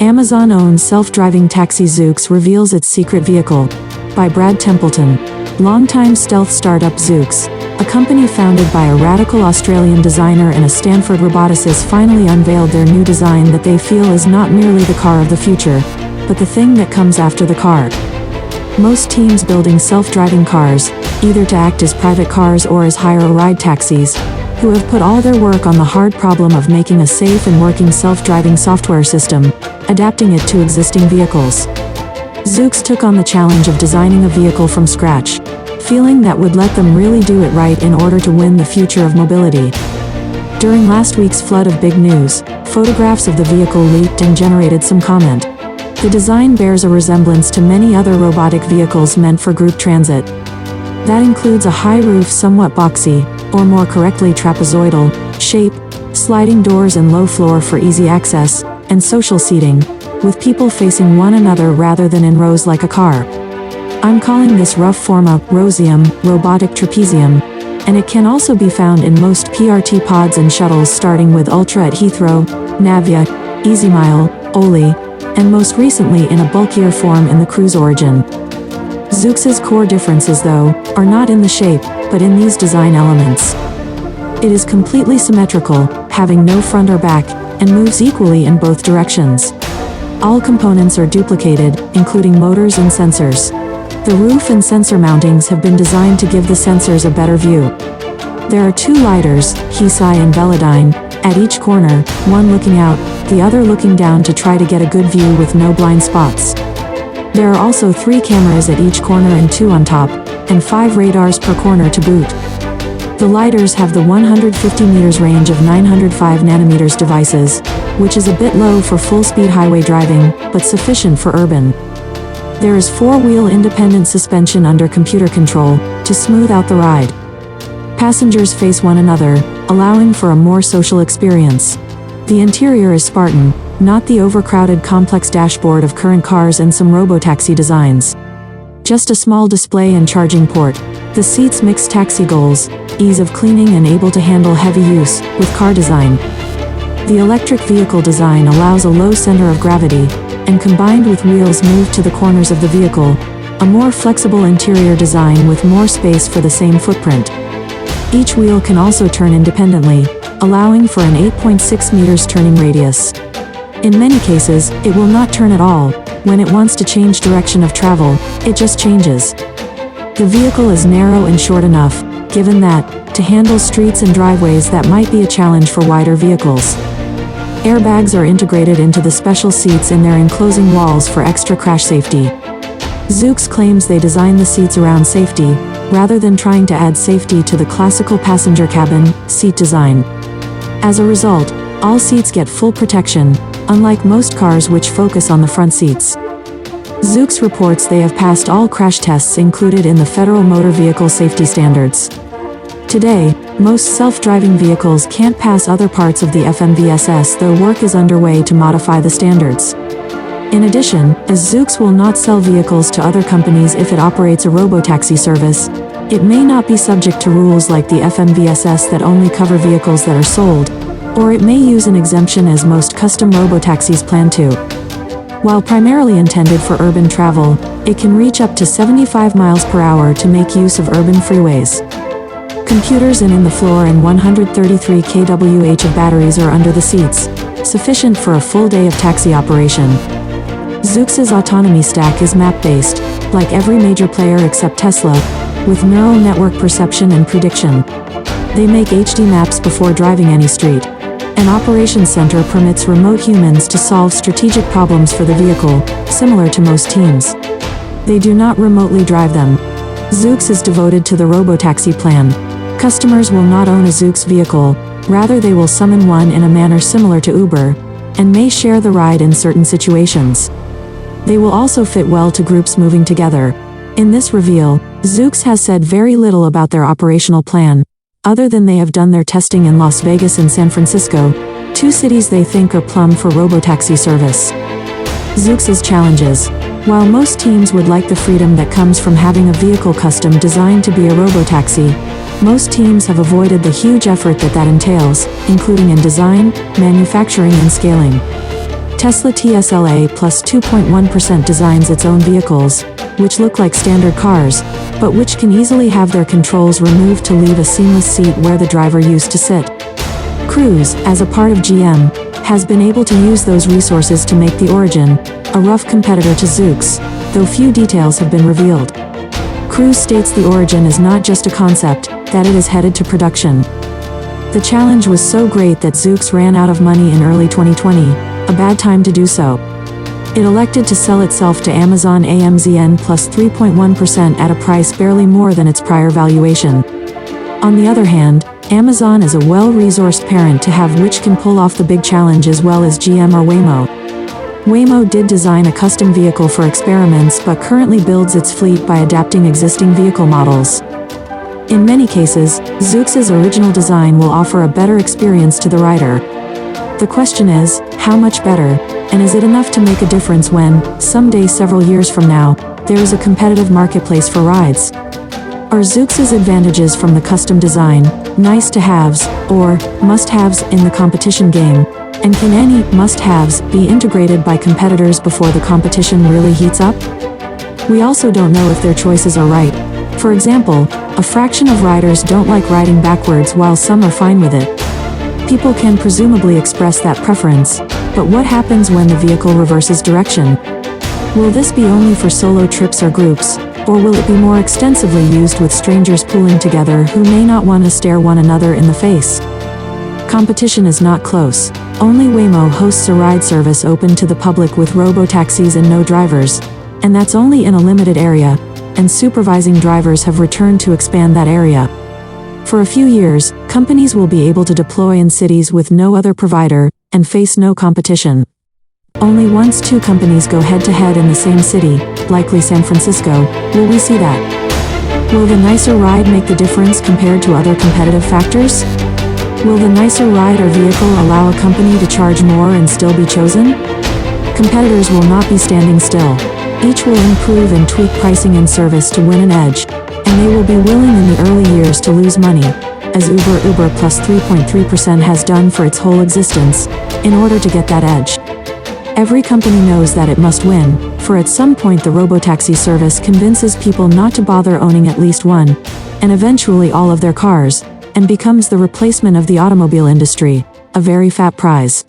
Amazon-owned self-driving taxi ZOOX reveals its secret vehicle. By Brad Templeton. Longtime stealth startup ZOOX, a company founded by a radical Australian designer and a Stanford roboticist, finally unveiled their new design that they feel is not merely the car of the future, but the thing that comes after the car. Most teams building self-driving cars, either to act as private cars or as hire-a-ride taxis, who have put all their work on the hard problem of making a safe and working self-driving software system, adapting it to existing vehicles. ZOOX took on the challenge of designing a vehicle from scratch, feeling that would let them really do it right in order to win the future of mobility. During last week's flood of big news, photographs of the vehicle leaked and generated some comment. The design bears a resemblance to many other robotic vehicles meant for group transit. That includes a high roof, somewhat boxy, or more correctly trapezoidal, shape, sliding doors and low floor for easy access, and social seating, with people facing one another rather than in rows like a car. I'm calling this rough form a Rosium, robotic trapezium, and it can also be found in most PRT pods and shuttles, starting with Ultra at Heathrow, Navia, EasyMile, Oli, and most recently in a bulkier form in the Cruise Origin. ZOOX's core differences, though, are not in the shape, but in these design elements. It is completely symmetrical, having no front or back, and moves equally in both directions. All components are duplicated, including motors and sensors. The roof and sensor mountings have been designed to give the sensors a better view. There are two lidars, Hesai and Velodyne, at each corner, one looking out, the other looking down to try to get a good view with no blind spots. There are also 3 cameras at each corner and 2 on top, and 5 radars per corner to boot. The lidars have the 150 meters range of 905 nanometers devices, which is a bit low for full-speed highway driving, but sufficient for urban. There is 4-wheel independent suspension under computer control, to smooth out the ride. Passengers face one another, allowing for a more social experience. The interior is Spartan, not the overcrowded complex dashboard of current cars and some robotaxi designs. Just a small display and charging port. The seats mix taxi goals, ease of cleaning and able to handle heavy use, with car design. The electric vehicle design allows a low center of gravity, and combined with wheels moved to the corners of the vehicle, a more flexible interior design with more space for the same footprint. Each wheel can also turn independently, allowing for an 8.6 meters turning radius. In many cases, it will not turn at all. When it wants to change direction of travel, it just changes. The vehicle is narrow and short enough, given that, to handle streets and driveways that might be a challenge for wider vehicles. Airbags are integrated into the special seats in their enclosing walls for extra crash safety. ZOOX claims they designed the seats around safety, rather than trying to add safety to the classical passenger cabin seat design. As a result, all seats get full protection, unlike most cars which focus on the front seats. ZOOX reports they have passed all crash tests included in the Federal Motor Vehicle Safety Standards. Today, most self-driving vehicles can't pass other parts of the FMVSS, though work is underway to modify the standards. In addition, as ZOOX will not sell vehicles to other companies if it operates a robotaxi service, it may not be subject to rules like the FMVSS that only cover vehicles that are sold, or it may use an exemption as most custom robotaxis plan to. While primarily intended for urban travel, it can reach up to 75 miles per hour to make use of urban freeways. Computers in the floor and 133 kWh of batteries are under the seats, sufficient for a full day of taxi operation. ZOOX's autonomy stack is map-based, like every major player except Tesla, with neural network perception and prediction. They make HD maps before driving any street. An operations center permits remote humans to solve strategic problems for the vehicle, similar to most teams. They do not remotely drive them. ZOOX is devoted to the robotaxi plan. Customers will not own a ZOOX vehicle, rather they will summon one in a manner similar to Uber, and may share the ride in certain situations. They will also fit well to groups moving together. In this reveal, ZOOX has said very little about their operational plan, other than they have done their testing in Las Vegas and San Francisco, 2 cities they think are plumb for robotaxi service. ZOOX's challenges. While most teams would like the freedom that comes from having a vehicle custom designed to be a robotaxi, most teams have avoided the huge effort that entails, including in design, manufacturing and scaling. Tesla TSLA plus 2.1% designs its own vehicles, which look like standard cars, but which can easily have their controls removed to leave a seamless seat where the driver used to sit. Cruise, as a part of GM, has been able to use those resources to make the Origin, a rough competitor to ZOOX, though few details have been revealed. Cruise states the Origin is not just a concept, that it is headed to production. The challenge was so great that ZOOX ran out of money in early 2020, a bad time to do so. It elected to sell itself to Amazon AMZN plus 3.1% at a price barely more than its prior valuation. On the other hand, Amazon is a well-resourced parent to have which can pull off the big challenge as well as GM or Waymo. Waymo did design a custom vehicle for experiments but currently builds its fleet by adapting existing vehicle models. In many cases, ZOOX's original design will offer a better experience to the rider. The question is, how much better, and is it enough to make a difference when, someday several years from now, there is a competitive marketplace for rides? Are ZOOX's advantages from the custom design nice-to-haves, or must-haves in the competition game? And can any must-haves be integrated by competitors before the competition really heats up? We also don't know if their choices are right. For example, a fraction of riders don't like riding backwards while some are fine with it. People can presumably express that preference, but what happens when the vehicle reverses direction? Will this be only for solo trips or groups, or will it be more extensively used with strangers pooling together who may not want to stare one another in the face? Competition is not close. Only Waymo hosts a ride service open to the public with robo-taxis and no drivers, and that's only in a limited area, and supervising drivers have returned to expand that area. For a few years, companies will be able to deploy in cities with no other provider, and face no competition. Only once two companies go head-to-head in the same city, likely San Francisco, will we see that. Will the nicer ride make the difference compared to other competitive factors? Will the nicer ride or vehicle allow a company to charge more and still be chosen? Competitors will not be standing still. Each will improve and tweak pricing and service to win an edge, and they will be willing in the early years to lose money, as Uber plus 3.3% has done for its whole existence, in order to get that edge. Every company knows that it must win, for at some point the robotaxi service convinces people not to bother owning at least one, and eventually all of their cars, and becomes the replacement of the automobile industry, a very fat prize.